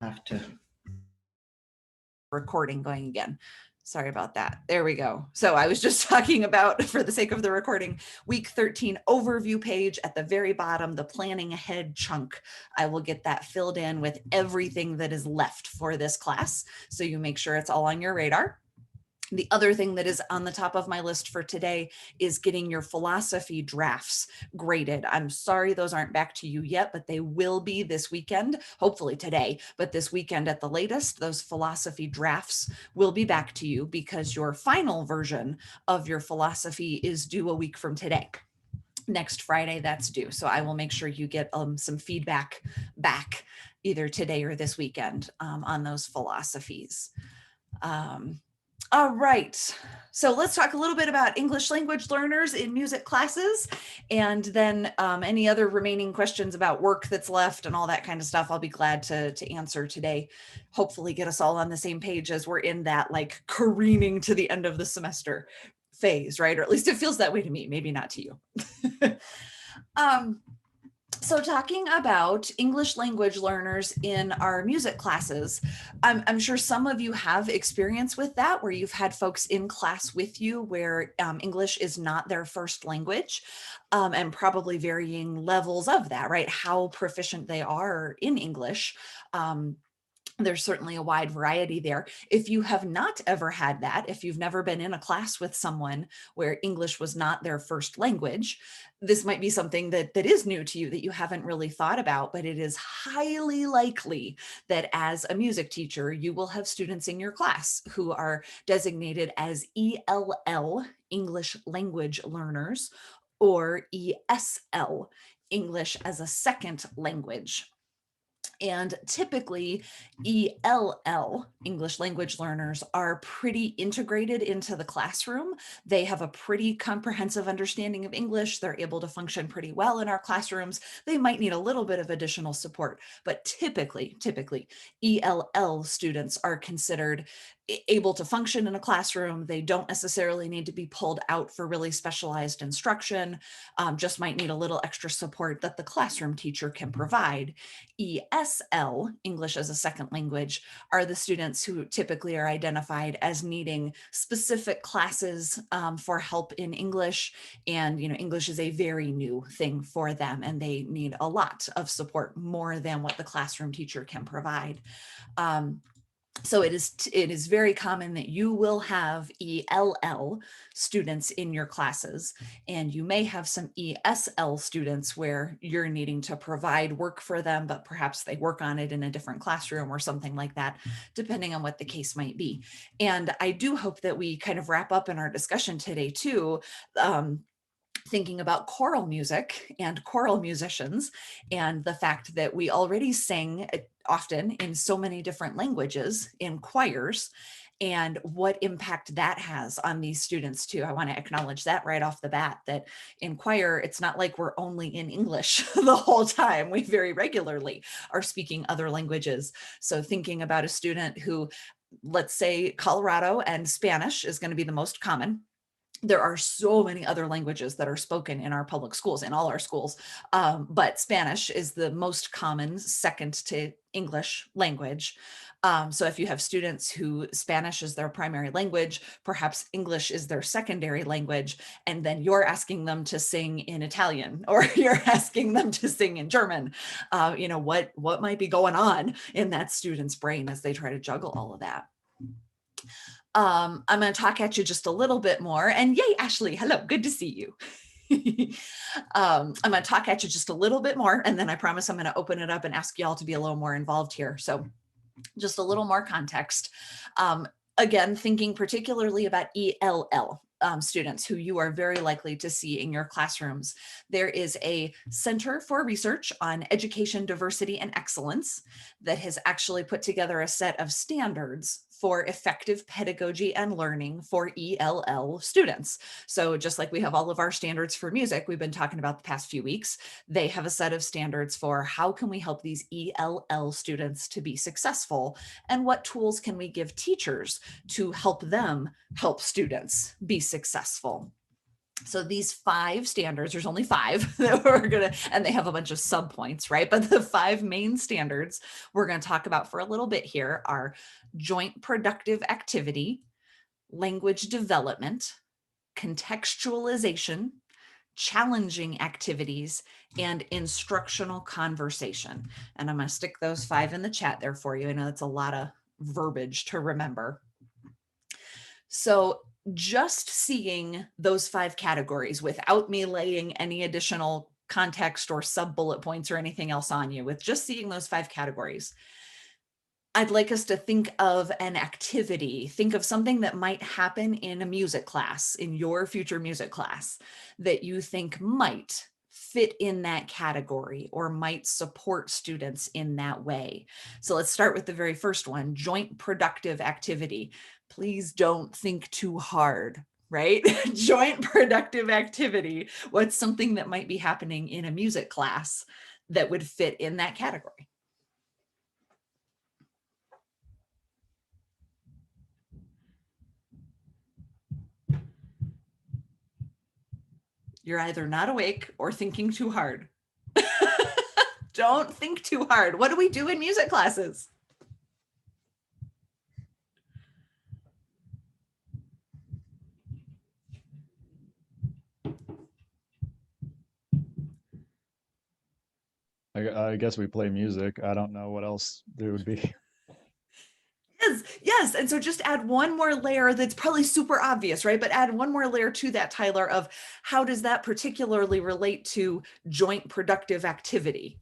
have to. Recording going again. Sorry about that. There we go. So I was just talking about, for the sake of the recording, week 13 overview page at the very bottom, the planning ahead chunk. I will get that filled in with everything that is left for this class. So you make sure it's all on your radar. The other thing that is on the top of my list for today is getting your philosophy drafts graded. I'm sorry those aren't back to you yet, but they will be this weekend, hopefully today, but this weekend at the latest. Those philosophy drafts will be back to you because your final version of your philosophy is due a week from today. Next Friday, that's due. So I will make sure you get some feedback back either today or this weekend on those philosophies. All right, so let's talk a little bit about English language learners in music classes, and then any other remaining questions about work that's left and all that kind of stuff, I'll be glad to answer today. Hopefully get us all on the same page as we're in that like careening to the end of the semester phase, right? Or at least it feels that way to me, maybe not to you. So talking about English language learners in our music classes, I'm sure some of you have experience with that, where you've had folks in class with you where English is not their first language, and probably varying levels of that, right? How proficient they are in English. There's certainly a wide variety there. If you have not ever had that, if you've never been in a class with someone where English was not their first language, this might be something that is new to you that you haven't really thought about, but it is highly likely that as a music teacher, you will have students in your class who are designated as ELL, English language learners, or ESL, English as a second language. And typically ELL, English language learners, are pretty integrated into the classroom. They have a pretty comprehensive understanding of English. They're able to function pretty well in our classrooms. They might need a little bit of additional support, but typically ELL students are considered able to function in a classroom. They don't necessarily need to be pulled out for really specialized instruction, just might need a little extra support that the classroom teacher can provide. ESL, English as a second language, are the students who typically are identified as needing specific classes for help in English. And, English is a very new thing for them, and they need a lot of support, more than what the classroom teacher can provide. So it is very common that you will have ELL students in your classes, and you may have some ESL students where you're needing to provide work for them, but perhaps they work on it in a different classroom or something like that, depending on what the case might be. And I do hope that we kind of wrap up in our discussion today too, thinking about choral music and choral musicians, and the fact that we already sing often in so many different languages in choirs, and what impact that has on these students too. I want to acknowledge that right off the bat, that in choir, it's not like we're only in English the whole time. We very regularly are speaking other languages. So thinking about a student who, let's say Colorado and Spanish is going to be the most common. There are so many other languages that are spoken in our public schools, in all our schools, but Spanish is the most common, second to English language. So if you have students who Spanish is their primary language, perhaps English is their secondary language, and then you're asking them to sing in Italian, or you're asking them to sing in German, what might be going on in that student's brain as they try to juggle all of that. I'm going to talk at you just a little bit more, and yay, Ashley, hello, good to see you. I'm going to talk at you just a little bit more, and then I promise I'm going to open it up and ask y'all to be a little more involved here. So just a little more context. Again, thinking particularly about ELL students who you are very likely to see in your classrooms. There is a Center for Research on Education, Diversity, and Excellence that has actually put together a set of standards for effective pedagogy and learning for ELL students. So just like we have all of our standards for music we've been talking about the past few weeks, they have a set of standards for how can we help these ELL students to be successful, and what tools can we give teachers to help them help students be successful. So these 5 standards, there's only 5 that we're gonna, and they have a bunch of subpoints, right? But the 5 main standards we're gonna talk about for a little bit here are joint productive activity, language development, contextualization, challenging activities, and instructional conversation. And I'm gonna stick those 5 in the chat there for you. I know that's a lot of verbiage to remember. So just seeing those 5 categories without me laying any additional context or sub bullet points or anything else on you, with just seeing those 5 categories, I'd like us to think of an activity, think of something that might happen in a music class, in your future music class, that you think might fit in that category or might support students in that way. So let's start with the very first one, joint productive activity. Please don't think too hard, right? Joint productive activity. What's something that might be happening in a music class that would fit in that category? You're either not awake or thinking too hard. Don't think too hard. What do we do in music classes? I guess we play music. I don't know what else there would be. Yes, yes. And so just add one more layer that's probably super obvious, right? But add one more layer to that, Tyler, of how does that particularly relate to joint productive activity?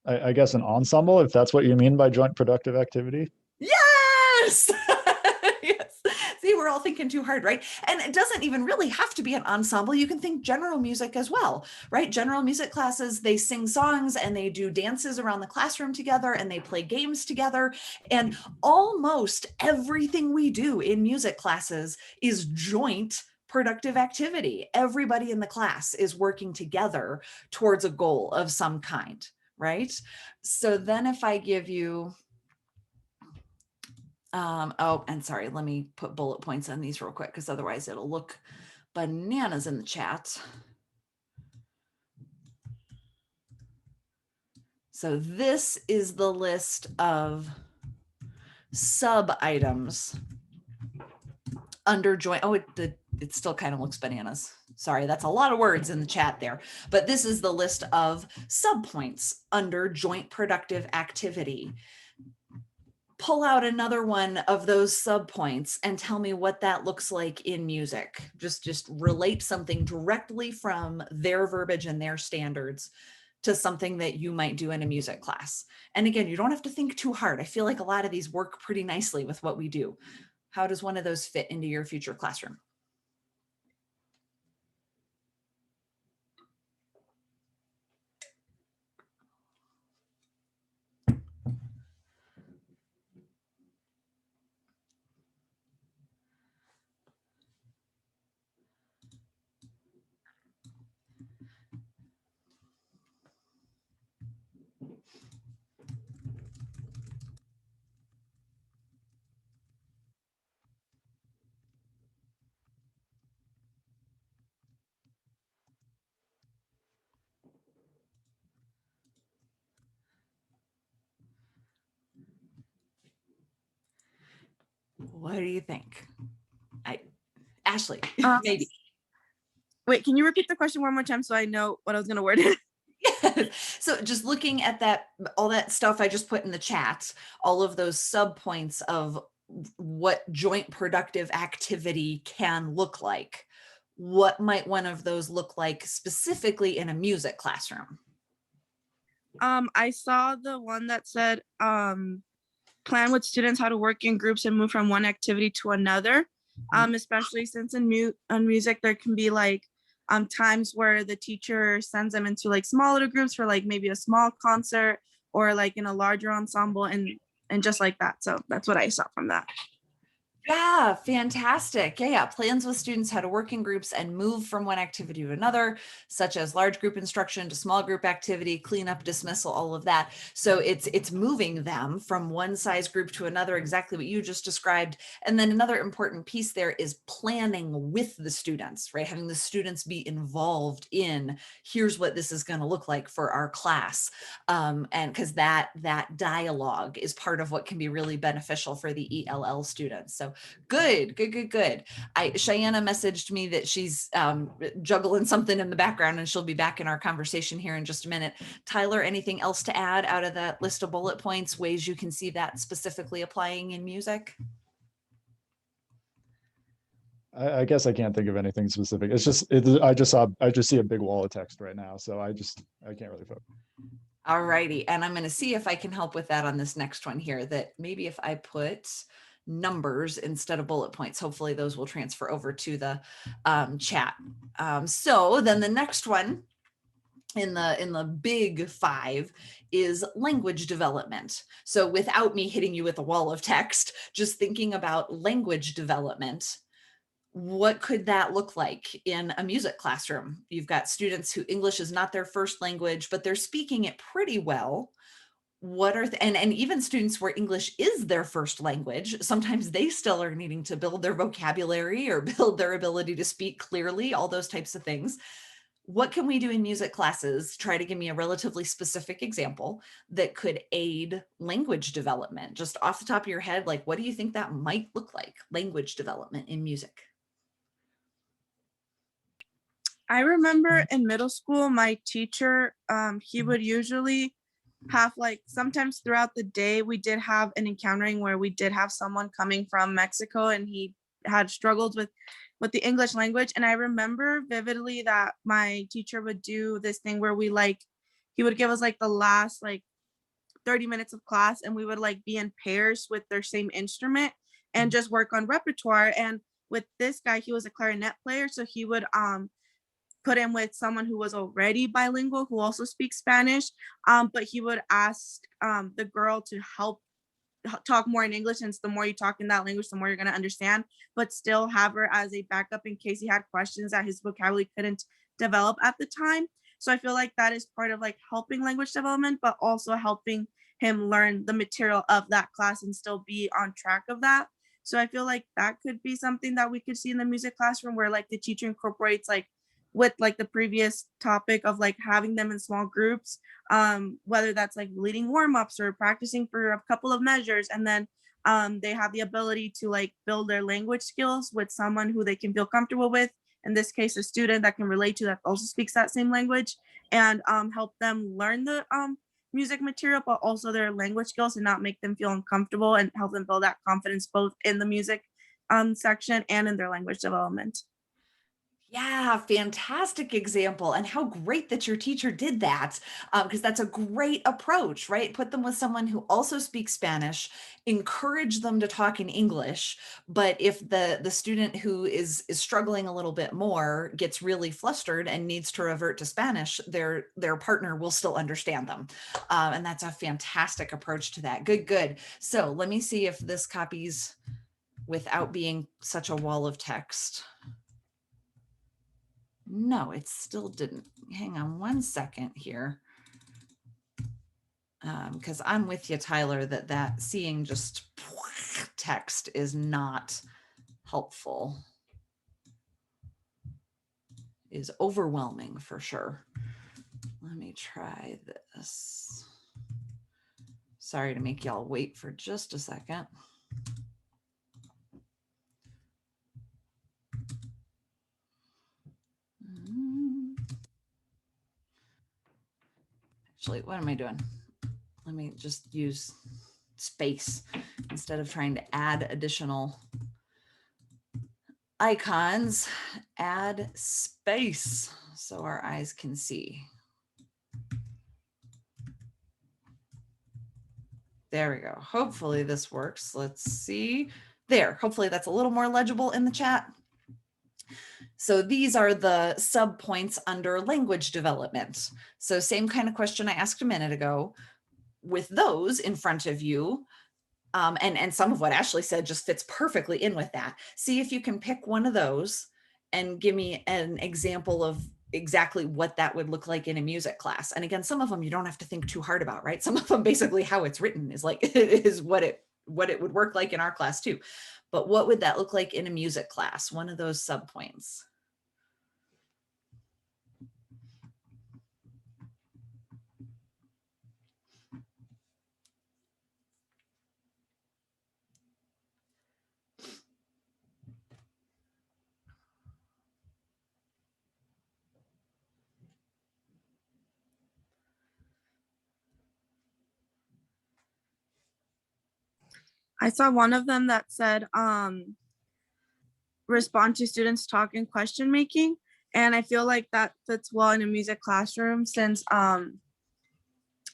I guess an ensemble, if that's what you mean by joint productive activity. Yes. Yes. See, we're all thinking too hard, right? And it doesn't even really have to be an ensemble. You can think general music as well, right? General music classes, they sing songs and they do dances around the classroom together and they play games together. And almost everything we do in music classes is joint productive activity. Everybody in the class is working together towards a goal of some kind, right? So then if I give you, oh, and sorry, let me put bullet points on these real quick because otherwise it'll look bananas in the chat. So this is the list of sub items under joint. Oh, it still kind of looks bananas. Sorry, that's a lot of words in the chat there. But this is the list of sub points under joint productive activity. Pull out another one of those sub points and tell me what that looks like in music. Just relate something directly from their verbiage and their standards to something that you might do in a music class. And again, you don't have to think too hard. I feel like a lot of these work pretty nicely with what we do. How does one of those fit into your future classroom? What do you think? Ashley, maybe. Wait, can you repeat the question one more time so I know what I was going to word it? Yeah. So just looking at that, all that stuff I just put in the chat, all of those sub points of what joint productive activity can look like. What might one of those look like specifically in a music classroom? I saw the one that said plan with students how to work in groups and move from one activity to another. Especially since in music there can be like times where the teacher sends them into like smaller groups for like maybe a small concert or like in a larger ensemble and just like that. So that's what I saw from that. Yeah, fantastic. Yeah. Plans with students how to work in groups and move from one activity to another, such as large group instruction to small group activity, cleanup, dismissal, all of that. So it's moving them from one size group to another, exactly what you just described. And then another important piece there is planning with the students, right? Having the students be involved in, here's what this is going to look like for our class. And because that dialogue is part of what can be really beneficial for the ELL students. So good. Cheyenne messaged me that she's juggling something in the background and she'll be back in our conversation here in just a minute. Tyler, anything else to add out of that list of bullet points, ways you can see that specifically applying in music? I guess I can't think of anything specific. It's just, I just see a big wall of text right now. So I can't really focus. All righty. And I'm going to see if I can help with that on this next one here, that maybe if I put numbers instead of bullet points, hopefully those will transfer over to the chat. So then the next one in the big five is language development. So without me hitting you with a wall of text, just thinking about language development, what could that look like in a music classroom? You've got students who English is not their first language, but they're speaking it pretty well. What are, and even students where English is their first language, sometimes they still are needing to build their vocabulary or build their ability to speak clearly, all those types of things. What can we do in music classes? Try to give me a relatively specific example that could aid language development. Just off the top of your head, like, what do you think that might look like? Language development in music. I remember in middle school, my teacher, he would usually have, like, sometimes throughout the day, we did have an encountering where we did have someone coming from Mexico and he had struggled with the English language. And I remember vividly that my teacher would do this thing where he would give us like the last like 30 minutes of class and we would like be in pairs with their same instrument and just work on repertoire. And with this guy, he was a clarinet player, so he would put him with someone who was already bilingual who also speaks Spanish, but he would ask the girl to help talk more in English, and the more you talk in that language, the more you're going to understand, but still have her as a backup in case he had questions that his vocabulary couldn't develop at the time. So I feel like that is part of like helping language development, but also helping him learn the material of that class and still be on track of that. So I feel like that could be something that we could see in the music classroom where like the teacher incorporates like with like the previous topic of like having them in small groups, whether that's like leading warm-ups or practicing for a couple of measures, and then they have the ability to like build their language skills with someone who they can feel comfortable with, in this case a student that can relate to that also speaks that same language, and help them learn the music material but also their language skills and not make them feel uncomfortable, and help them build that confidence both in the music section and in their language development. Yeah, fantastic example. And how great that your teacher did that, because that's a great approach, right? Put them with someone who also speaks Spanish, encourage them to talk in English. But if the student who is struggling a little bit more gets really flustered and needs to revert to Spanish, their partner will still understand them. And that's a fantastic approach to that. Good. So let me see if this copies without being such a wall of text. No, it still didn't. Hang on one second here. Because I'm with you, Tyler, that seeing just text is not helpful. Is overwhelming for sure. Let me try this. Sorry to make y'all wait for just a second. Actually, what am I doing? Let me just use space instead of trying to add additional icons. Add space so our eyes can see. There we go. Hopefully this works. Let's see. There, hopefully that's a little more legible in the chat. So these are the sub points under language development. So same kind of question I asked a minute ago. With those in front of you, And some of what Ashley said just fits perfectly in with that. See if you can pick one of those and give me an example of exactly what that would look like in a music class. And again, some of them you don't have to think too hard about, right? Some of them basically how it's written is like, is what it would work like in our class too. But what would that look like in a music class? One of those subpoints. I saw one of them that said, respond to students talk and question making. And I feel like that fits well in a music classroom since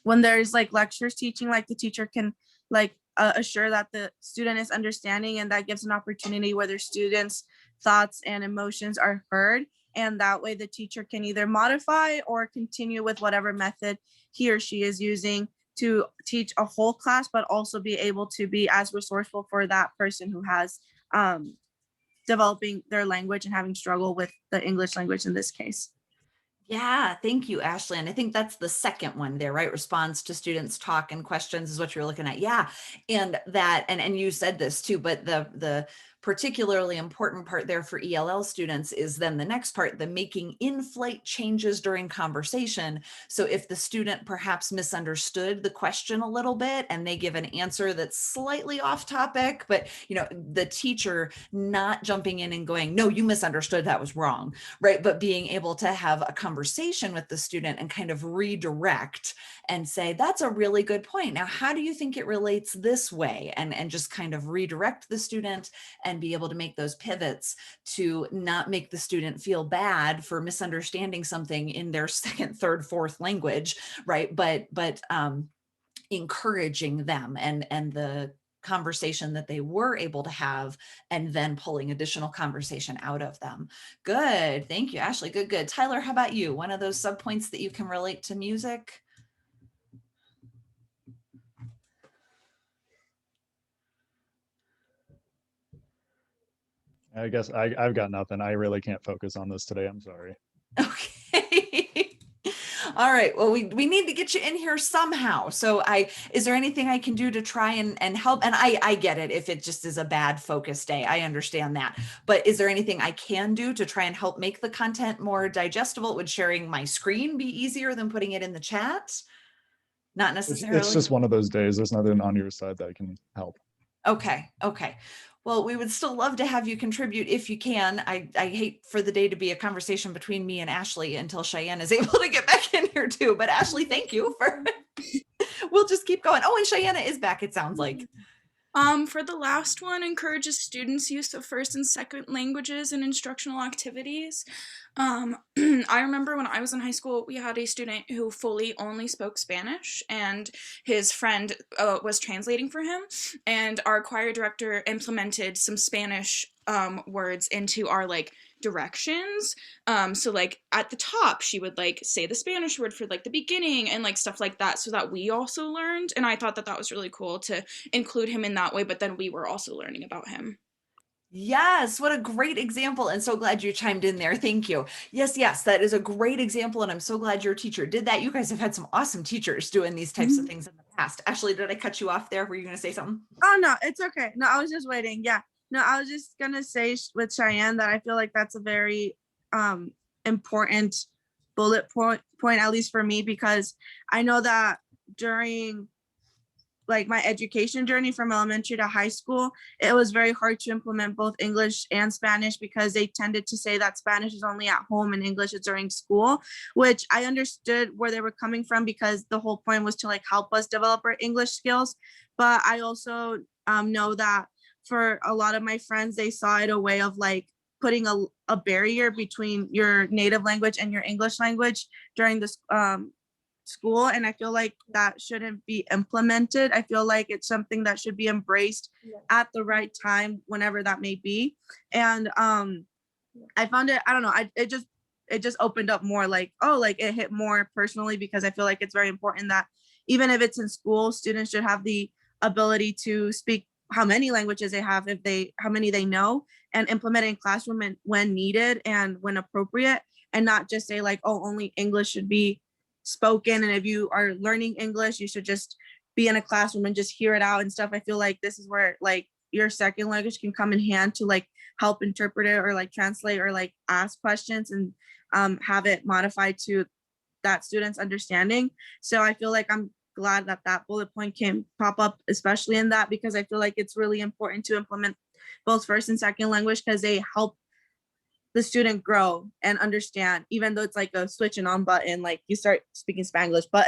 when there's like lectures teaching, like the teacher can like assure that the student is understanding, and that gives an opportunity where their students' thoughts and emotions are heard. And that way the teacher can either modify or continue with whatever method he or she is using to teach a whole class, but also be able to be as resourceful for that person who has developing their language and having struggle with the English language in this case. Yeah, thank you, Ashley. And I think that's the second one there, right? Response to students' talk and questions is what you're looking at. Yeah. And that, and you said this too, but the particularly important part there for ELL students is then the next part, the making in-flight changes during conversation. So if the student perhaps misunderstood the question a little bit and they give an answer that's slightly off topic, but the teacher not jumping in and going, no, you misunderstood, that was wrong, right? But being able to have a conversation with the student and kind of redirect and say, that's a really good point. Now, how do you think it relates this way? And just kind of redirect the student and be able to make those pivots to not make the student feel bad for misunderstanding something in their second, third, fourth language, right? But encouraging them and the conversation that they were able to have, and then pulling additional conversation out of them. Good. Thank you, Ashley. Good. Tyler, how about you? One of those subpoints that you can relate to music? I guess I've got nothing. I really can't focus on this today. I'm sorry. Okay. All right. Well, we need to get you in here somehow. So is there anything I can do to try and help? And I get it if it just is a bad focus day. I understand that. But is there anything I can do to try and help make the content more digestible? Would sharing my screen be easier than putting it in the chat? Not necessarily. It's just one of those days. There's nothing on your side that can help. Okay. Well, we would still love to have you contribute if you can. I hate for the day to be a conversation between me and Ashley until Cheyenne is able to get back in here too. But Ashley, thank you for, we'll just keep going. Oh, and Cheyenne is back, it sounds like. For the last one, encourages students' use of first and second languages in instructional activities. I remember when I was in high school, we had a student who fully only spoke Spanish, and his friend was translating for him, and our choir director implemented some Spanish words into our directions. So at the top she would say the Spanish word for the beginning and stuff like that, so that we also learned. And I thought that was really cool to include him in that way, but then we were also learning about him. Yes, what a great example, and so glad you chimed in there. Thank you. Yes, that is a great example, and I'm so glad your teacher did that. You guys have had some awesome teachers doing these types of things in the past. Ashley, did I cut you off there? Were you going to say something? Oh, no, it's okay. No, I was just waiting. Yeah. No, I was just going to say with Cheyenne that I feel like that's a very important bullet point, at least for me, because I know that during my education journey from elementary to high school, it was very hard to implement both English and Spanish because they tended to say that Spanish is only at home and English is during school, which I understood where they were coming from because the whole point was to help us develop our English skills. But I also know that for a lot of my friends, they saw it a way of putting a barrier between your native language and your English language during this school. And I feel like that shouldn't be implemented. I feel like it's something that should be embraced at the right time, whenever that may be. And I found it, I don't know, it just opened up more it hit more personally, because I feel like it's very important that even if it's in school, students should have the ability to speak how many languages they have, how many they know, and implement it in classroom and when needed and when appropriate, and not just say like, oh, only English should be spoken. And if you are learning English, you should just be in a classroom and just hear it out and stuff. I feel like this is where like your second language can come in hand to like help interpret it or like translate or like ask questions and have it modified to that student's understanding. So I feel like I'm glad that that bullet point can pop up, especially in that, because I feel like it's really important to implement both first and second language because they help the student grow and understand, even though it's like a switch and on button, like you start speaking Spanglish, but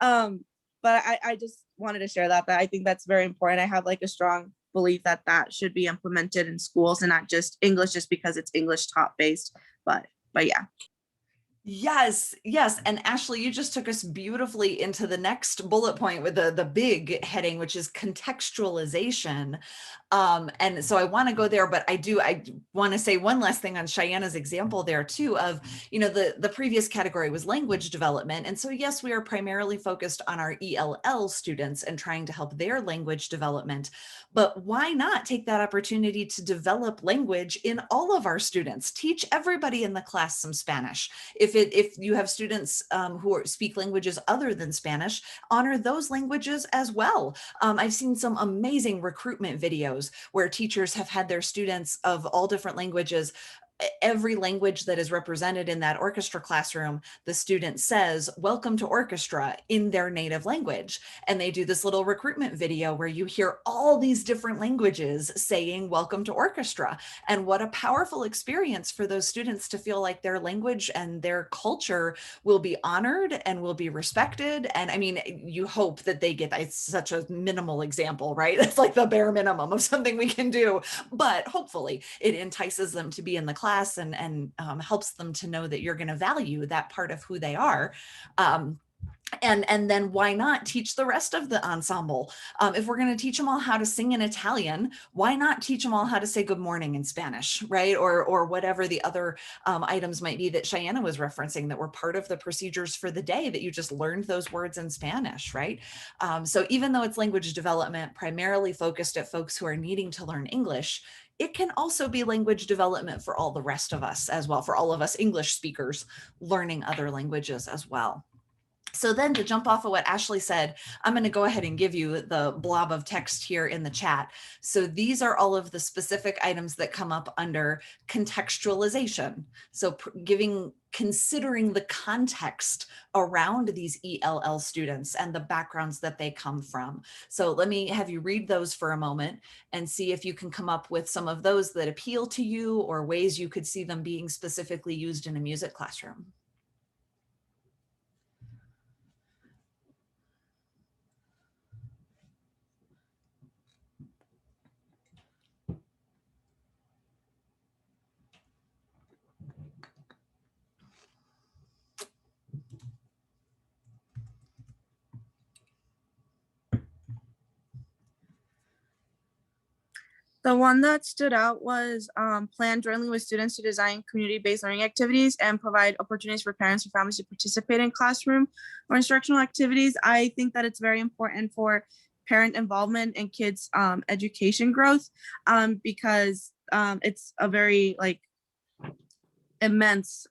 I just wanted to share that I think that's very important. I have like a strong belief that that should be implemented in schools and not just English just because it's English taught based, but yeah. Yes, yes. And Ashley, you just took us beautifully into the next bullet point with the big heading, which is contextualization. And so I want to go there, but I want to say one last thing on Cheyenne's example there too of, the previous category was language development. And so yes, we are primarily focused on our ELL students and trying to help their language development, but why not take that opportunity to develop language in all of our students? Teach everybody in the class some Spanish. If you have students who speak languages other than Spanish, honor those languages as well. I've seen some amazing recruitment videos where teachers have had their students of all different languages. Every language that is represented in that orchestra classroom, the student says, "Welcome to orchestra," in their native language. And they do this little recruitment video where you hear all these different languages saying, "Welcome to orchestra." And what a powerful experience for those students to feel like their language and their culture will be honored and will be respected. And I mean, you hope that they get, it's such a minimal example, right? It's like the bare minimum of something we can do, but hopefully it entices them to be in the class and helps them to know that you're going to value that part of who they are. And then why not teach the rest of the ensemble? If we're going to teach them all how to sing in Italian, why not teach them all how to say good morning in Spanish, right? Or whatever the other items might be that Cheyenne was referencing that were part of the procedures for the day, that you just learned those words in Spanish, right? So even though it's language development primarily focused at folks who are needing to learn English, it can also be language development for all the rest of us as well, for all of us English speakers learning other languages as well. So then to jump off of what Ashley said, I'm going to go ahead and give you the blob of text here in the chat. So these are all of the specific items that come up under contextualization. So considering the context around these ELL students and the backgrounds that they come from. So let me have you read those for a moment and see if you can come up with some of those that appeal to you or ways you could see them being specifically used in a music classroom. The one that stood out was plan jointly with students to design community-based learning activities and provide opportunities for parents or families to participate in classroom or instructional activities. I think that it's very important for parent involvement and kids' education growth because it's a very like immense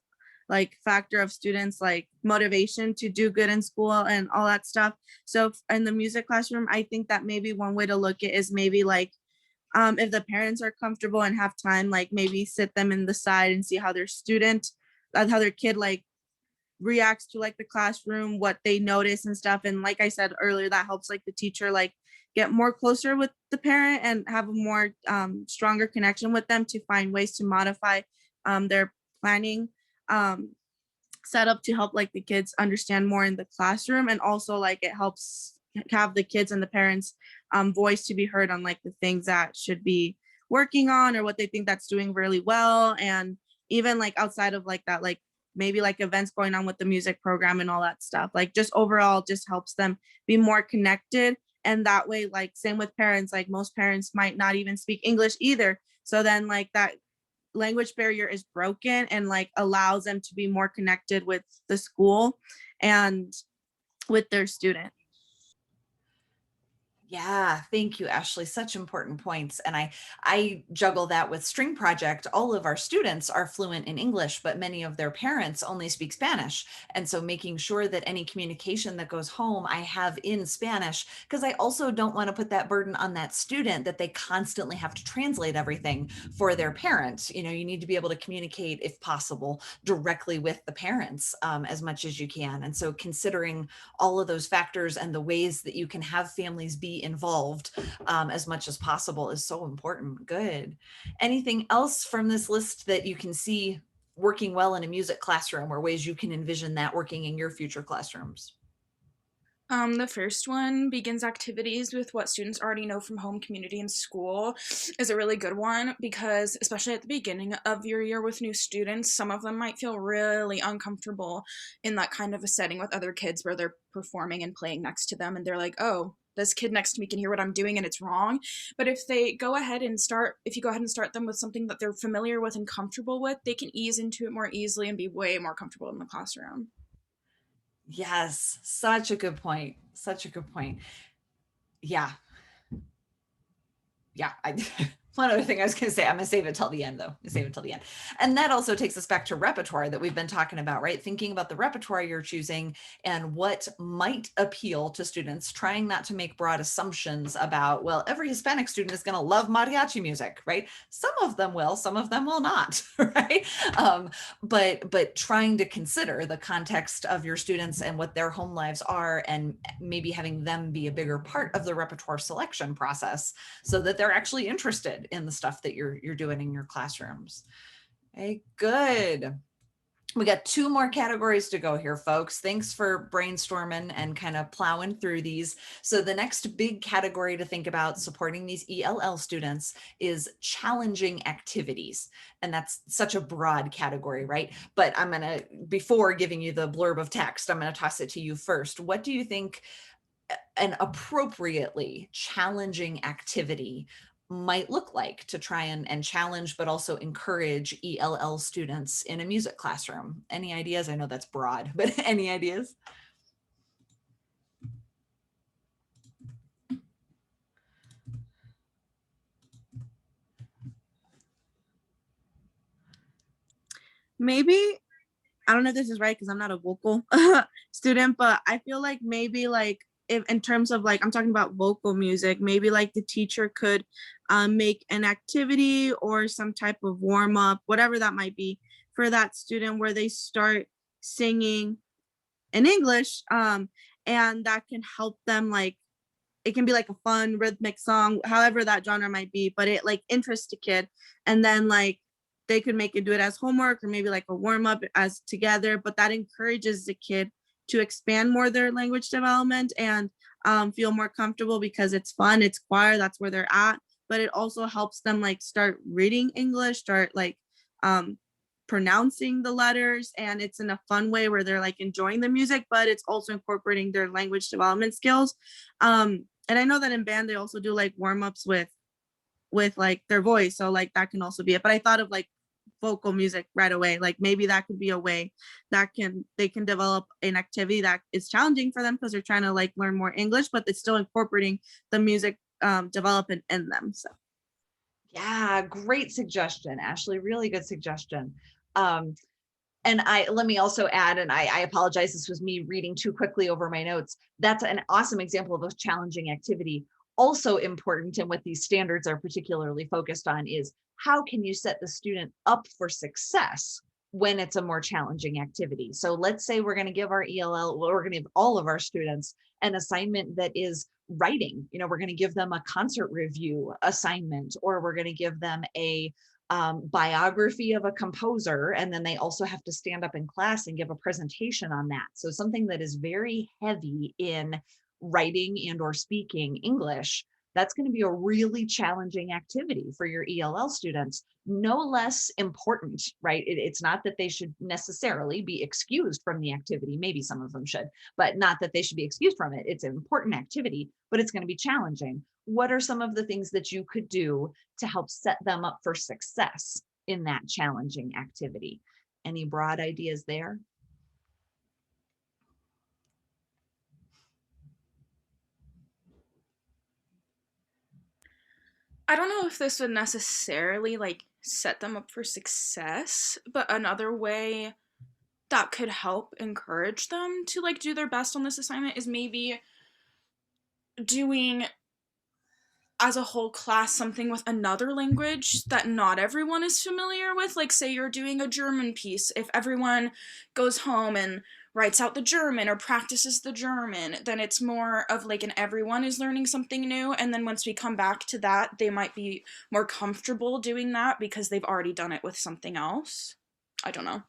like factor of students like motivation to do good in school and all that stuff. So in the music classroom, I think that maybe one way to look at it is maybe like if the parents are comfortable and have time, like maybe sit them in the side and see how their kid like reacts to like the classroom, what they notice and stuff. And like I said earlier, that helps like the teacher like get more closer with the parent and have a more stronger connection with them to find ways to modify their planning setup to help like the kids understand more in the classroom. And also like it helps have the kids and the parents voice to be heard on like the things that should be working on or what they think that's doing really well. And even like outside of like that, like maybe like events going on with the music program and all that stuff, like just overall just helps them be more connected. And that way, like same with parents, like most parents might not even speak English either. So then like that language barrier is broken and like allows them to be more connected with the school and with their student. Yeah, thank you, Ashley. Such important points. And I juggle that with String Project. All of our students are fluent in English, but many of their parents only speak Spanish. And so making sure that any communication that goes home, I have in Spanish, because I also don't want to put that burden on that student that they constantly have to translate everything for their parents. You know, you need to be able to communicate, if possible, directly with the parents as much as you can. And so considering all of those factors and the ways that you can have families be involved as much as possible is so important. Good. Anything else from this list that you can see working well in a music classroom, or ways you can envision that working in your future classrooms? The first one begins activities with what students already know from home, community, and school is a really good one, because especially at the beginning of your year with new students, some of them might feel really uncomfortable in that kind of a setting with other kids where they're performing and playing next to them, and they're like, oh, this kid next to me can hear what I'm doing and it's wrong. But if you go ahead and start them with something that they're familiar with and comfortable with, they can ease into it more easily and be way more comfortable in the classroom. Yes, such a good point. Such a good point. Yeah. Yeah. One other thing I was going to say, I'm going to save it till the end, though. Save it till the end. And that also takes us back to repertoire that we've been talking about, right? Thinking about the repertoire you're choosing and what might appeal to students, trying not to make broad assumptions about, well, every Hispanic student is going to love mariachi music, right? Some of them will, some of them will not, right? But trying to consider the context of your students and what their home lives are, and maybe having them be a bigger part of the repertoire selection process so that they're actually interested in the stuff that you're doing in your classrooms. Okay, good. We got 2 more categories to go here, folks. Thanks for brainstorming and kind of plowing through these. So the next big category to think about supporting these ELL students is challenging activities. And that's such a broad category, right? But I'm going to, before giving you the blurb of text, I'm going to toss it to you first. What do you think an appropriately challenging activity might look like to try and challenge, but also encourage ELL students in a music classroom? Any ideas? I know that's broad, but any ideas? Maybe, I don't know if this is right because I'm not a vocal student, but I feel like maybe like if in terms of like I'm talking about vocal music, maybe like the teacher could make an activity or some type of warm up, whatever that might be, for that student where they start singing in English, and that can help them, like it can be like a fun rhythmic song, however that genre might be, but it like interests the kid, and then like they could make it do it as homework or maybe like a warm up as together, but that encourages the kid to expand more their language development and feel more comfortable because it's fun, it's choir, that's where they're at, but it also helps them like start reading English, start like um, pronouncing the letters, and it's in a fun way where they're like enjoying the music, but it's also incorporating their language development skills. And I know that in band they also do like warm-ups with like their voice, so like that can also be it, but I thought of like vocal music right away, like maybe that could be a way that they can develop an activity that is challenging for them because they're trying to like learn more English, but it's still incorporating the music development in them. So Yeah, great suggestion, Ashley. Really good suggestion. And let me also add, and I apologize, this was me reading too quickly over my notes. That's an awesome example of a challenging activity. Also important, and what these standards are particularly focused on, is how can you set the student up for success when it's a more challenging activity? So let's say we're going to give our ELL, we're going to give all of our students an assignment that is writing. You know, we're going to give them a concert review assignment, or we're going to give them a biography of a composer, and then they also have to stand up in class and give a presentation on that. So something that is very heavy in writing and or speaking English, that's going to be a really challenging activity for your ELL students. No less important, right? It's not that they should necessarily be excused from the activity. Maybe some of them should, but not that they should be excused from it. It's an important activity, but it's going to be challenging. What are some of the things that you could do to help set them up for success in that challenging activity? Any broad ideas there? I don't know if this would necessarily like set them up for success, but another way that could help encourage them to like do their best on this assignment is maybe doing as a whole class something with another language that not everyone is familiar with. Like, say you're doing a German piece, if everyone goes home and writes out the German or practices the German, then it's more of like an everyone is learning something new, and then once we come back to that, they might be more comfortable doing that because they've already done it with something else. I don't know.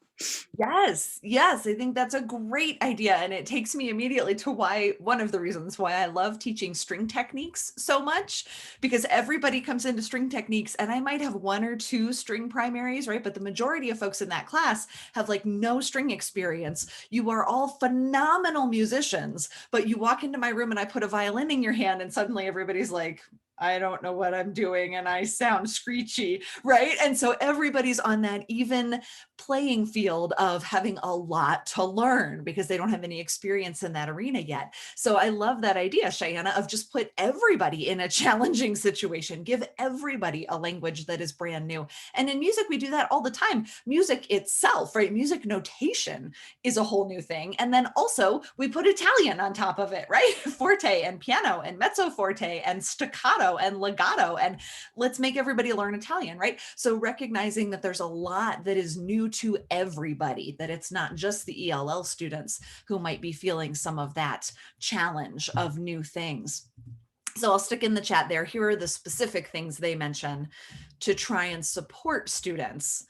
Yes, yes, I think that's a great idea. And it takes me immediately to one of the reasons why I love teaching string techniques so much, because everybody comes into string techniques and I might have one or two string primaries, right? But the majority of folks in that class have like no string experience. You are all phenomenal musicians, but you walk into my room and I put a violin in your hand and suddenly everybody's like, I don't know what I'm doing and I sound screechy, right? And so everybody's on that even playing field of having a lot to learn because they don't have any experience in that arena yet. So I love that idea, Cheyenne, of just put everybody in a challenging situation, give everybody a language that is brand new. And in music, we do that all the time. Music itself, right? Music notation is a whole new thing. And then also we put Italian on top of it, right? Forte and piano and mezzo forte and staccato and legato, and let's make everybody learn Italian, right? So recognizing that there's a lot that is new to everybody, that it's not just the ELL students who might be feeling some of that challenge of new things. So I'll stick in the chat there. Here are the specific things they mention to try and support students.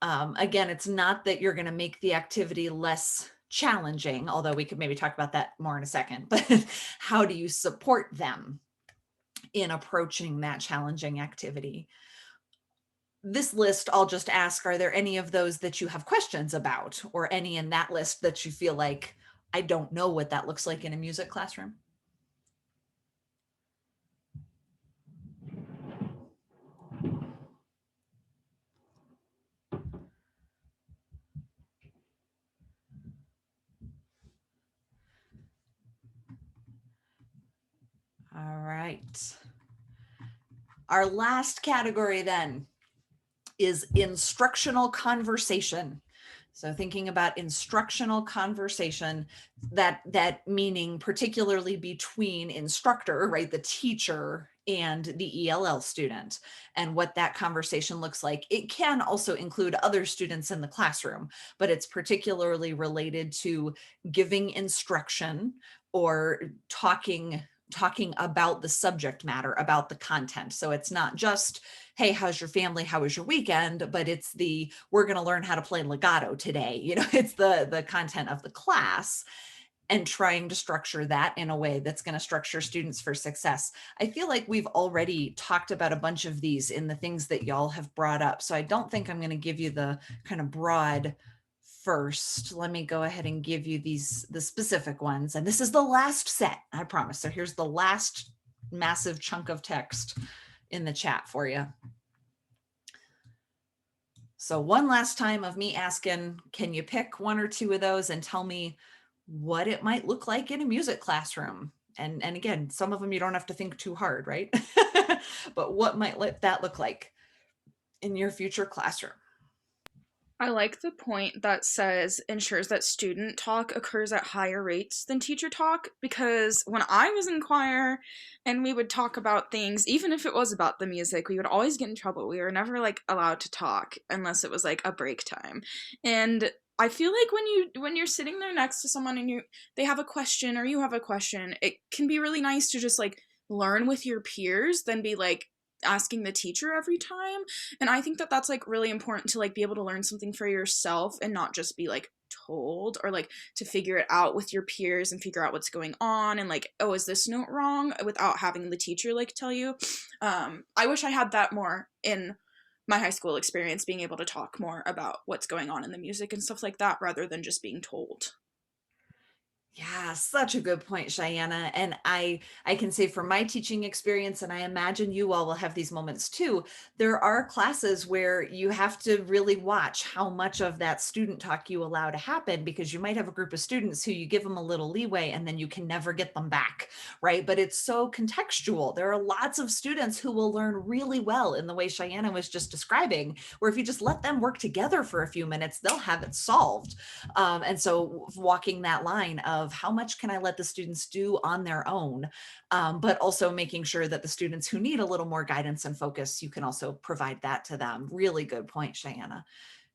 Again, it's not that you're going to make the activity less challenging, although we could maybe talk about that more in a second, but how do you support them in approaching that challenging activity? This list, I'll just ask, are there any of those that you have questions about, or any in that list that you feel like, I don't know what that looks like in a music classroom? All right. Our last category then is instructional conversation. So thinking about instructional conversation, that meaning particularly between instructor, right, the teacher, and the ELL student, and what that conversation looks like. It can also include other students in the classroom, but it's particularly related to giving instruction or talking about the subject matter, about the content. So it's not just, hey, how's your family? How was your weekend? But it's we're going to learn how to play legato today. It's the content of the class, and trying to structure that in a way that's going to structure students for success. I feel like we've already talked about a bunch of these in the things that y'all have brought up. So I don't think I'm going to give you the kind of broad first. Let me go ahead and give you the specific ones. And this is the last set, I promise. So here's the last massive chunk of text in the chat for you. So one last time of me asking, can you pick one or two of those and tell me what it might look like in a music classroom? And again, some of them you don't have to think too hard, right? But what might that look like in your future classroom? I like the point that says ensures that student talk occurs at higher rates than teacher talk, because when I was in choir and we would talk about things, even if it was about the music, we would always get in trouble. We were never like allowed to talk unless it was like a break time. And I feel like when you're sitting there next to someone and they have a question or you have a question, it can be really nice to just like learn with your peers than be like asking the teacher every time. And I think that that's like really important to like be able to learn something for yourself and not just be like told, or like to figure it out with your peers and figure out what's going on and like, oh, is this note wrong, without having the teacher like tell you. I wish I had that more in my high school experience, being able to talk more about what's going on in the music and stuff like that rather than just being told. Yeah, such a good point, Cheyenne. And I can say from my teaching experience, and I imagine you all will have these moments too, there are classes where you have to really watch how much of that student talk you allow to happen, because you might have a group of students who you give them a little leeway and then you can never get them back, right? But it's so contextual. There are lots of students who will learn really well in the way Cheyenne was just describing, where if you just let them work together for a few minutes, they'll have it solved. And so walking that line of how much can I let the students do on their own, but also making sure that the students who need a little more guidance and focus, you can also provide that to them. Really good point, Cheyenne.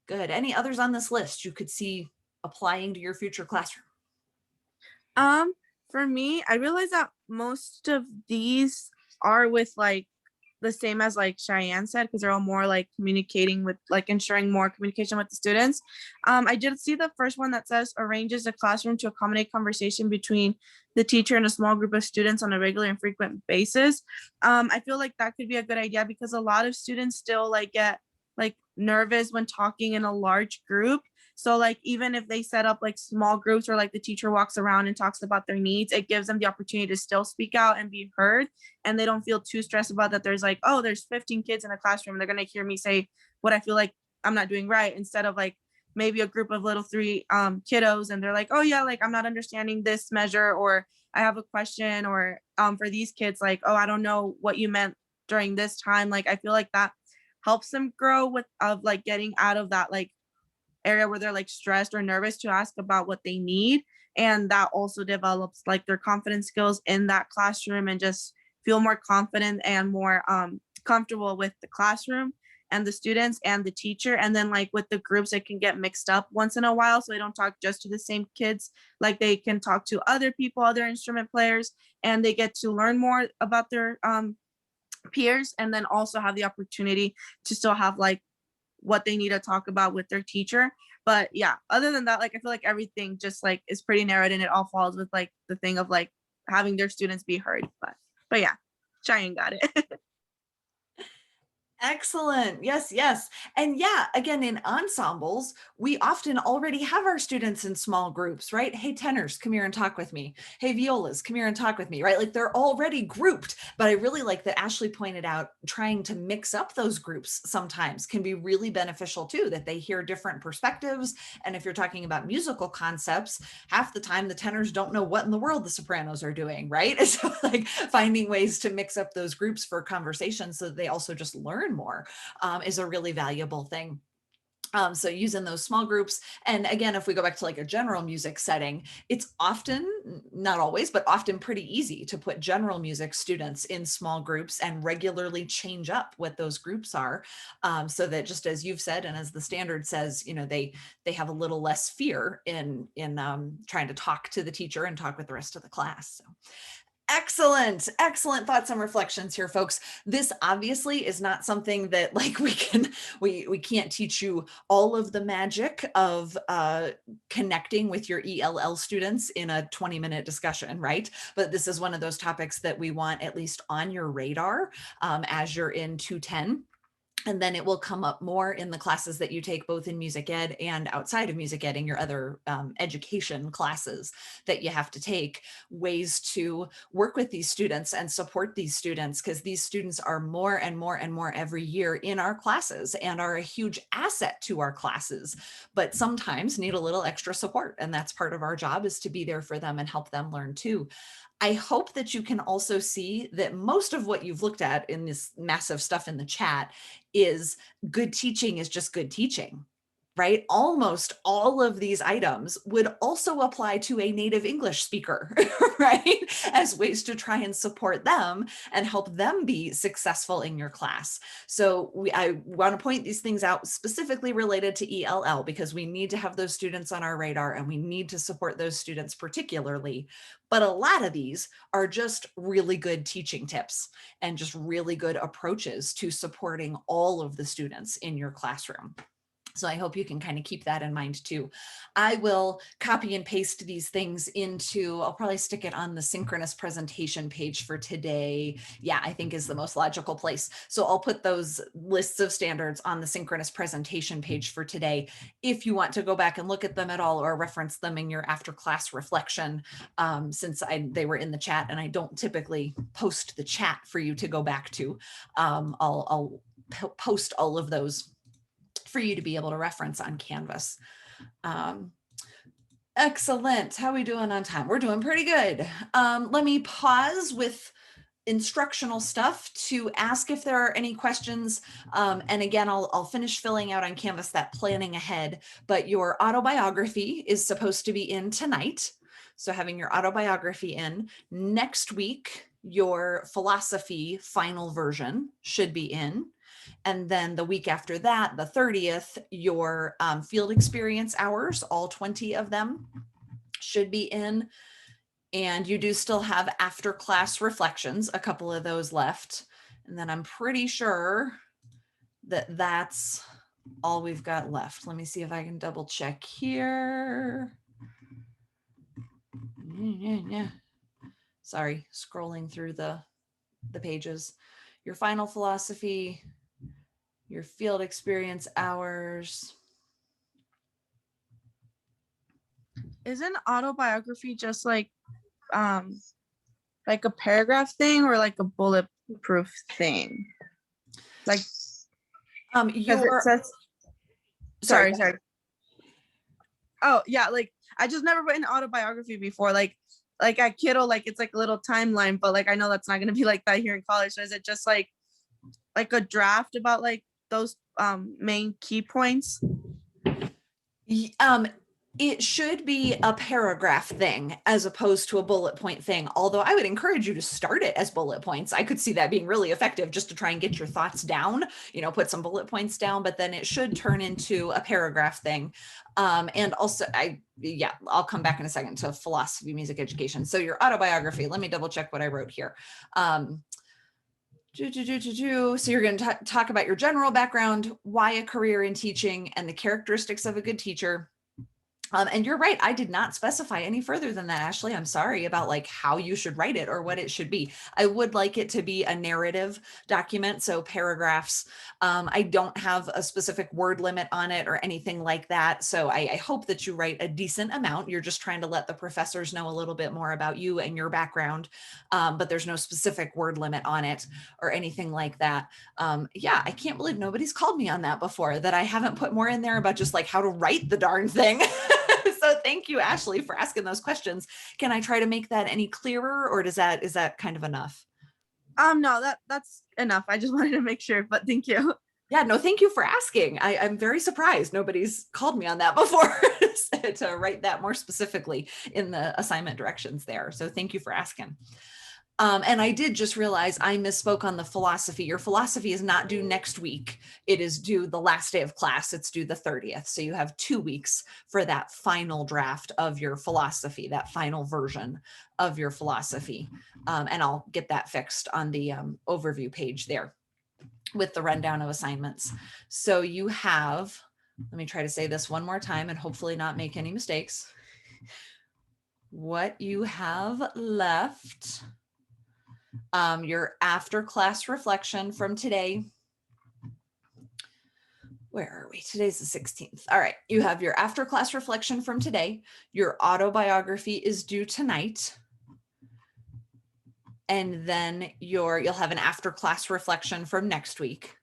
Good. Any others on this list you could see applying to your future classroom? Um, for me, I realize that most of these are with like the same as like Cheyenne said, because they're all more like communicating with like ensuring more communication with the students. I did see the first one that says arranges the classroom to accommodate conversation between the teacher and a small group of students on a regular and frequent basis. I feel like that could be a good idea because a lot of students still like get like nervous when talking in a large group. So like even if they set up like small groups where like the teacher walks around and talks about their needs, it gives them the opportunity to still speak out and be heard. And they don't feel too stressed about that. There's like, oh, there's 15 kids in a classroom. They're going to hear me say what I feel like I'm not doing right, instead of like maybe a group of little three kiddos. And they're like, oh yeah, like I'm not understanding this measure, or I have a question, or for these kids, like, oh, I don't know what you meant during this time. Like, I feel like that helps them grow with of like getting out of that like area where they're like stressed or nervous to ask about what they need. And that also develops like their confidence skills in that classroom and just feel more confident and more comfortable with the classroom and the students and the teacher. And then like with the groups, it can get mixed up once in a while. So they don't talk just to the same kids, like they can talk to other people, other instrument players, and they get to learn more about their peers, and then also have the opportunity to still have like what they need to talk about with their teacher. But yeah, other than that, like I feel like everything just like is pretty narrowed and it all falls with like the thing of like having their students be heard. But yeah, Cheyenne got it. Excellent. Yes, yes. And yeah, again, in ensembles, we often already have our students in small groups, right? Hey, tenors, come here and talk with me. Hey, violas, come here and talk with me, right? Like they're already grouped. But I really like that Ashley pointed out trying to mix up those groups sometimes can be really beneficial too, that they hear different perspectives. And if you're talking about musical concepts, half the time the tenors don't know what in the world the sopranos are doing, right? So like finding ways to mix up those groups for conversation so that they also just learn more is a really valuable thing. So using those small groups. And again, if we go back to like a general music setting, it's often, not always, but often pretty easy to put general music students in small groups and regularly change up what those groups are, so that just as you've said, and as the standard says, you know, they have a little less fear in trying to talk to the teacher and talk with the rest of the class. So excellent, excellent thoughts and reflections here, folks. This obviously is not something that like we can't teach you all of the magic of connecting with your ELL students in a 20-minute discussion, right? But this is one of those topics that we want at least on your radar as you're in 210. And then it will come up more in the classes that you take both in music ed and outside of music ed in your other education classes that you have to take, ways to work with these students and support these students, because these students are more and more and more every year in our classes and are a huge asset to our classes, but sometimes need a little extra support. And that's part of our job, is to be there for them and help them learn too. I hope that you can also see that most of what you've looked at in this massive stuff in the chat is good teaching is just good teaching, right? Almost all of these items would also apply to a native English speaker, right? As ways to try and support them and help them be successful in your class. So I want to point these things out specifically related to ELL, because we need to have those students on our radar and we need to support those students particularly. But a lot of these are just really good teaching tips and just really good approaches to supporting all of the students in your classroom. So I hope you can kind of keep that in mind too. I will copy and paste these things into, I'll probably stick it on the synchronous presentation page for today. Yeah, I think is the most logical place. So I'll put those lists of standards on the synchronous presentation page for today. If you want to go back and look at them at all or reference them in your after class reflection, since they were in the chat and I don't typically post the chat for you to go back to, I'll post all of those for you to be able to reference on Canvas. Excellent. How are we doing on time? We're doing pretty good. Let me pause with instructional stuff to ask if there are any questions. And again, I'll finish filling out on Canvas that planning ahead, but your autobiography is supposed to be in tonight. So having your autobiography in next week, your philosophy final version should be in. And then the week after that, the 30th, your field experience hours, all 20 of them should be in. And you do still have after class reflections, a couple of those left. And then I'm pretty sure that that's all we've got left. Let me see if I can double check here. Sorry, scrolling through the pages. Your final philosophy, your field experience hours. Isn't autobiography just like a paragraph thing or like a bulletproof thing? Like, because it says, sorry. Oh yeah, like I just never written autobiography before. Like at Kiddo, like it's like a little timeline, but like I know that's not gonna be like that here in college. So is it just like a draft about like those main key points? It should be a paragraph thing as opposed to a bullet point thing. Although I would encourage you to start it as bullet points. I could see that being really effective just to try and get your thoughts down, put some bullet points down, but then it should turn into a paragraph thing. And also I'll come back in a second to philosophy, music education. So your autobiography, let me double check what I wrote here. So you're going to talk about your general background, why a career in teaching, and the characteristics of a good teacher. And you're right, I did not specify any further than that, Ashley. I'm sorry about like how you should write it or what it should be. I would like it to be a narrative document, so paragraphs. I don't have a specific word limit on it or anything like that. So I hope that you write a decent amount. You're just trying to let the professors know a little bit more about you and your background, but there's no specific word limit on it or anything like that. Yeah, I can't believe nobody's called me on that before, that I haven't put more in there about just like how to write the darn thing. So thank you, Ashley, for asking those questions. Can I try to make that any clearer, or is that kind of enough? No, that's enough. I just wanted to make sure, but thank you. Yeah, no, thank you for asking. I'm very surprised nobody's called me on that before to write that more specifically in the assignment directions there. So thank you for asking. And I did just realize I misspoke on the philosophy. Your philosophy is not due next week. It is due the last day of class. It's due the 30th. So you have 2 weeks for that final draft of your philosophy, that final version of your philosophy. And I'll get that fixed on the overview page there with the rundown of assignments. So you have, let me try to say this one more time and hopefully not make any mistakes. What you have left, your after class reflection from today. Where are we? Today's the 16th. All right. You have your after class reflection from today. Your autobiography is due tonight. And then you'll have an after class reflection from next week.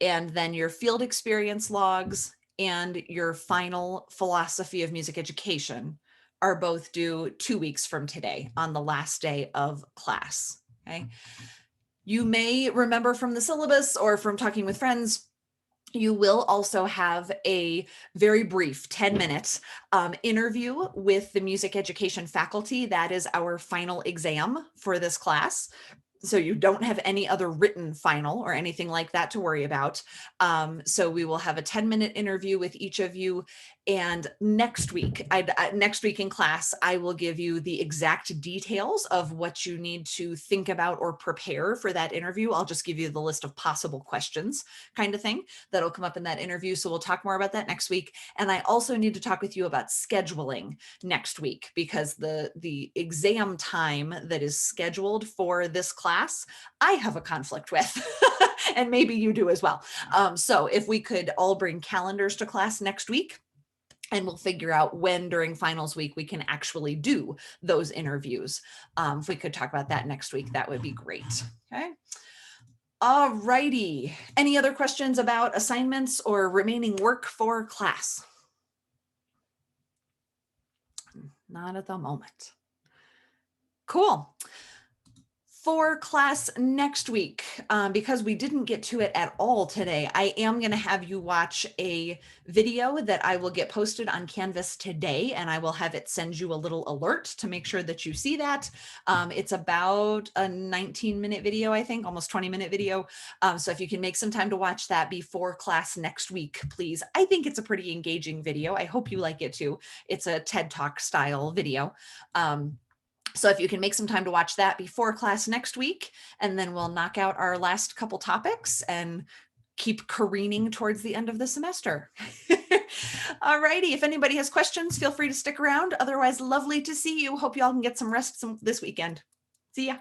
And then your field experience logs and your final philosophy of music education are both due 2 weeks from today on the last day of class. Okay. You may remember from the syllabus or from talking with friends, you will also have a very brief 10-minute interview with the music education faculty. That is our final exam for this class. So you don't have any other written final or anything like that to worry about. So we will have a 10-minute interview with each of you. And next week in class, I will give you the exact details of what you need to think about or prepare for that interview. I'll just give you the list of possible questions kind of thing that'll come up in that interview. So we'll talk more about that next week. And I also need to talk with you about scheduling next week, because the exam time that is scheduled for this class, I have a conflict with, and maybe you do as well. So if we could all bring calendars to class next week, and we'll figure out when during finals week we can actually do those interviews. If we could talk about that next week, that would be great. Okay. All righty. Any other questions about assignments or remaining work for class? Not at the moment. Cool. For class next week, because we didn't get to it at all today, I am going to have you watch a video that I will get posted on Canvas today, and I will have it send you a little alert to make sure that you see that. It's about a 19-minute video, I think, almost 20-minute video. So if you can make some time to watch that before class next week, please. I think it's a pretty engaging video. I hope you like it too. It's a TED Talk style video. So if you can make some time to watch that before class next week, and then we'll knock out our last couple topics and keep careening towards the end of the semester. All righty. If anybody has questions, feel free to stick around. Otherwise, lovely to see you. Hope you all can get some rest this weekend. See ya.